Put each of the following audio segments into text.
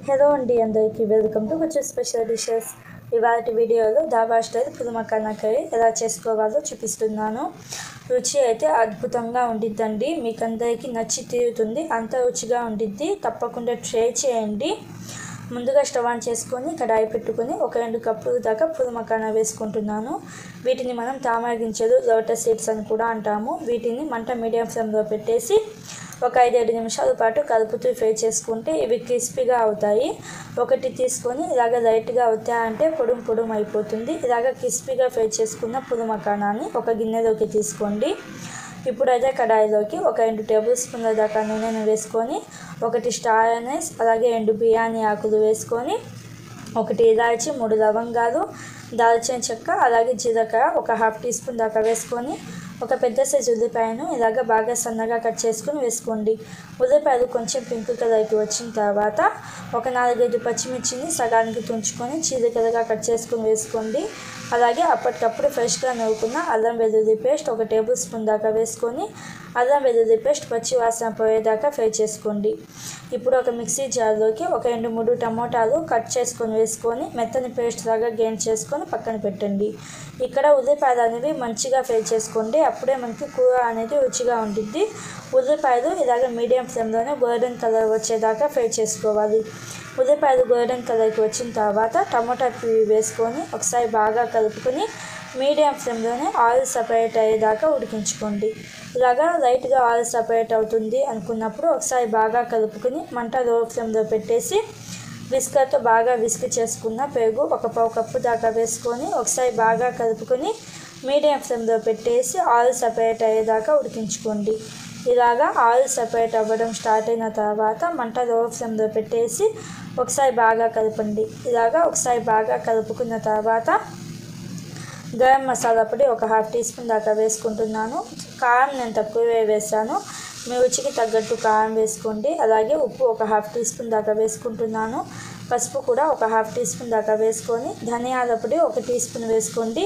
Hello అండి అందరికీ welcome to కొంచెం స్పెషల్ డిషెస్. ఇవాళ వీడియోలో ధాబా స్టైల్ పుదీ మకానా కర్రీ ఎలా చేసుకోవాలో చూపిస్తున్నాను. రుచి అయితే అద్భుతంగా ఉండిద్దండి. మీకు అందరికీ నచ్చి తీరుతుంది, అంత రుచిగా ఉండిద్ది. తప్పకుండా ట్రై చేయండి. ముందుగా స్టవ్ ఆన్ చేసుకొని కడాయి పెట్టుకొని 1-2 కప్పులు దాకా పుదీ మకానా వేసుకుంటున్నాను. వీటిని మనం తామర గింజలు, లోటస్ సీడ్స్ అని కూడా అంటాము. వీటిని మంట మీడియం ఫ్లేమ్లో పెట్టేసి ఒక 5-7 నిమిషాల పాటు కలుపుతూ ఫ్రై చేసుకుంటే ఇవి క్రిస్పీగా అవుతాయి. ఒకటి తీసుకొని ఇలాగ లైట్గా అవుతాయంటే పొడుం అయిపోతుంది. ఇలాగ క్రిస్పీగా ఫ్రై చేసుకున్న పుదీ మకానాన్ని ఒక గిన్నెలోకి తీసుకోండి. ఇప్పుడు అదే కడాయిలోకి ఒక 2 టేబుల్ స్పూన్ల దాకా నూనెను వేసుకొని 1 స్టార్ అనీస్, అలాగే 2 బిర్యానీ ఆకులు వేసుకొని 1 ఇలాచి, 3 లవంగాలు, దాల్చిన చెక్క, అలాగే జీలకర్ర ఒక 1/2 టీ స్పూన్ దాకా వేసుకొని ఒక పెద్ద సైజు ఉల్లిపాయను ఇలాగ బాగా సన్నగా కట్ చేసుకొని వేసుకోండి. ఉల్లిపాయలు కొంచెం పింక్ కలర్కి వచ్చిన తర్వాత ఒక 4-5 పచ్చిమిర్చిని సగానికి తుంచుకొని చీలికలుగా కట్ చేసుకొని వేసుకోండి. అలాగే అప్పటికప్పుడు ఫ్రెష్గా నూరుకున్న అల్లం వెల్లుల్లి పేస్ట్ 1 టేబుల్ స్పూన్ దాకా వేసుకొని అల్లం వెల్లుల్లి పేస్ట్ పచ్చి వాసన పోయేదాకా ఫ్రై చేసుకోండి. ఇప్పుడు ఒక మిక్సీ జార్లోకి ఒక 2-3 టమోటాలు కట్ చేసుకొని వేసుకొని మెత్తని పేస్ట్ లాగా గ్రైండ్ చేసుకొని పక్కన పెట్టండి. ఇక్కడ ఉల్లిపాయలు అనేవి మంచిగా ఫ్రై చేసుకోండి, అప్పుడే మనకి కూర అనేది రుచిగా ఉంటుంది. ఉల్లిపాయలు ఇలాగ మీడియం ఫ్లేమ్లోనే గోల్డెన్ కలర్ వచ్చేదాకా ఫ్రై చేసుకోవాలి. ఉల్లిపాయలు గోల్డెన్ కలర్కి వచ్చిన తర్వాత టమోటా ప్యూరీ వేసుకొని ఒకసారి బాగా కలుపుకొని మీడియం ఫ్లేమ్లోనే ఆయిల్ సపరేట్ అయ్యేదాకా ఉడికించుకోండి. ఇలాగా లైట్గా ఆయిల్ సపరేట్ అవుతుంది అనుకున్నప్పుడు ఒకసారి బాగా కలుపుకొని మంట లో ఫ్లేమ్లో పెట్టేసి విస్కర్తో బాగా విస్క్ చేసుకున్న పెరుగు 1/4 కప్పు దాకా వేసుకొని ఒకసారి బాగా కలుపుకొని మీడియం ఫ్లేమ్లో పెట్టేసి ఆయిల్ సపరేట్ అయ్యేదాకా ఉడికించుకోండి. ఇలాగా ఆయిల్ సపరేట్ అవ్వడం స్టార్ట్ అయిన తర్వాత మంట లో ఫ్లేమ్లో పెట్టేసి ఒకసారి బాగా కలపండి. ఇలాగా ఒకసారి బాగా కలుపుకున్న తర్వాత గరం మసాలా పొడి ఒక 1/2 టీ స్పూన్ దాకా వేసుకుంటున్నాను. కారం నేను తక్కువే వేసాను, మీ రుచికి తగ్గట్టు కారం వేసుకోండి. అలాగే ఉప్పు ఒక 1/2 టీ స్పూన్ దాకా వేసుకుంటున్నాను. పసుపు కూడా ఒక 1/2 టీ స్పూన్ దాకా వేసుకొని ధనియాల పొడి 1 టీ స్పూన్ వేసుకోండి.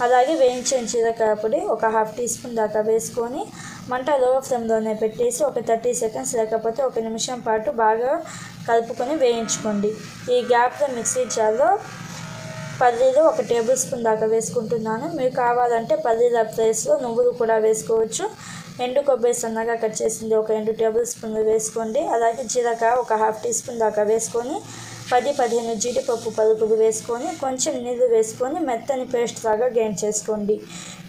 అలాగే వేయించిన జీలకర్ర పొడి ఒక 1/2 టీ స్పూన్ దాకా వేసుకొని మంట లో ఫ్లేమ్లోనే పెట్టేసి ఒక 30 సెకండ్స్ లేకపోతే 1 నిమిషం పాటు బాగా కలుపుకొని వేయించుకోండి. ఈ గ్యాప్లో మిక్సీ జార్లో పల్లీలు 1 టేబుల్ స్పూన్ దాకా వేసుకుంటున్నాను. మీరు కావాలంటే పల్లీల ప్లేస్లో నువ్వులు కూడా వేసుకోవచ్చు. ఎండు కొబ్బరి సన్నగా కట్ చేసింది ఒక 2 టేబుల్ స్పూన్లు వేసుకోండి. అలాగే జీలకర్ర ఒక 1/2 టీ స్పూన్ దాకా వేసుకొని 10-15 జీడిపప్పు పలుకులు వేసుకొని కొంచెం నీళ్ళు వేసుకొని మెత్తని పేస్ట్ లాగా గ్రైండ్ చేసుకోండి.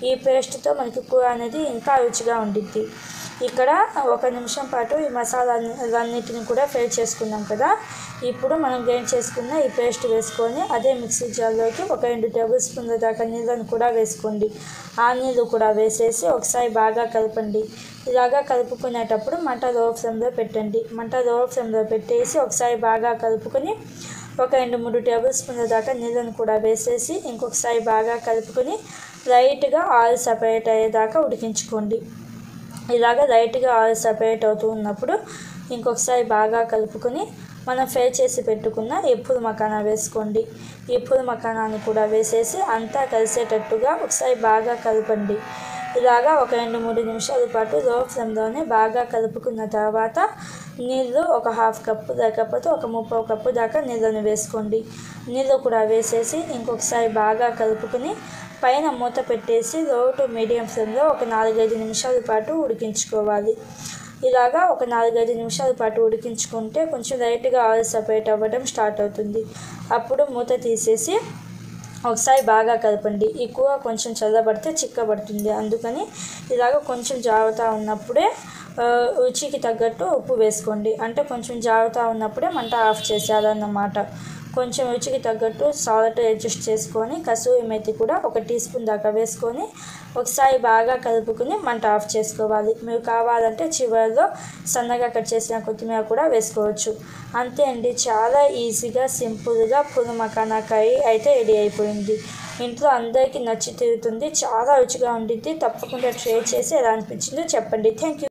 ఈ పేస్ట్తో మనకి కూర అనేది ఇంకా రుచిగా ఉండిద్ది. ఇక్కడ 1 నిమిషం పాటు ఈ మసాలాలన్నిటిని కూడా ఫ్రై చేసుకున్నాం కదా. ఇప్పుడు మనం గ్రైండ్ చేసుకున్న ఈ పేస్ట్ వేసుకొని అదే మిక్సీ జార్లోకి ఒక 2 టేబుల్ స్పూన్ల దాకా నీళ్ళను కూడా వేసుకోండి. ఆ నీళ్ళు కూడా వేసేసి ఒకసారి బాగా కలపండి. ఇలాగా కలుపుకునేటప్పుడు మంట లో ఫ్లేమ్లో పెట్టండి. మంట లో ఫ్లేమ్లో పెట్టేసి ఒకసారి బాగా కలుపుకొని ఒక 2-3 టేబుల్ స్పూన్ల దాకా నీళ్ళను కూడా వేసేసి ఇంకొకసారి బాగా కలుపుకొని లైట్గా ఆయిల్ సపరేట్ అయ్యేదాకా ఉడికించుకోండి. ఇలాగ లైట్గా ఆయిల్ సపరేట్ అవుతూ ఉన్నప్పుడు ఇంకొకసారి బాగా కలుపుకొని మనం ఫ్రై చేసి పెట్టుకున్న ఈ పుదీ మకానా వేసుకోండి. ఈ పుదీ మకానాన్ని కూడా వేసేసి అంతా కలిసేటట్టుగా ఒకసారి బాగా కలపండి. ఇలాగా ఒక 2-3 నిమిషాల పాటు లో ఫ్లేమ్లోనే బాగా కలుపుకున్న తర్వాత నీళ్ళు ఒక 1/2 కప్పు లేకపోతే ఒక 3/4 కప్పు దాకా నీళ్ళను వేసుకోండి. నీళ్ళు కూడా వేసేసి ఇంకొకసారి బాగా కలుపుకొని పైన మూత పెట్టేసి లో టు మీడియం ఫ్లేమ్లో ఒక 4-5 నిమిషాల పాటు ఉడికించుకోవాలి. ఇలాగా ఒక 4-5 నిమిషాల పాటు ఉడికించుకుంటే కొంచెం లైట్గా ఆయిల్ సపరేట్ అవ్వడం స్టార్ట్ అవుతుంది. అప్పుడు మూత తీసేసి ఒకసారి బాగా కలపండి. ఈ కూర కొంచెం చల్లబడితే చిక్కబడుతుంది, అందుకని ఇలాగ కొంచెం జారుతూ ఉన్నప్పుడే రుచికి తగ్గట్టు ఉప్పు వేసుకోండి. అంటే కొంచెం జారుతూ ఉన్నప్పుడే మంట ఆఫ్ చేసేయాలన్నమాట. కొంచెం రుచికి తగ్గట్టు సాల్ట్ అడ్జస్ట్ చేసుకొని కసూరి మేతి కూడా 1 టీ స్పూన్ దాకా వేసుకొని ఒకసారి బాగా కలుపుకొని మంట ఆఫ్ చేసుకోవాలి. మీరు కావాలంటే చివరిలో సన్నగా కట్ చేసిన కొత్తిమీర కూడా వేసుకోవచ్చు. అంతే అండి, చాలా ఈజీగా సింపుల్గా పుదీ మకానా కర్రీ అయితే రెడీ అయిపోయింది. ఇంట్లో అందరికీ నచ్చి తీరుతుంది, చాలా రుచిగా ఉండిద్ది. తప్పకుండా ట్రై చేసి ఎలా అనిపించిందో చెప్పండి. Thank you.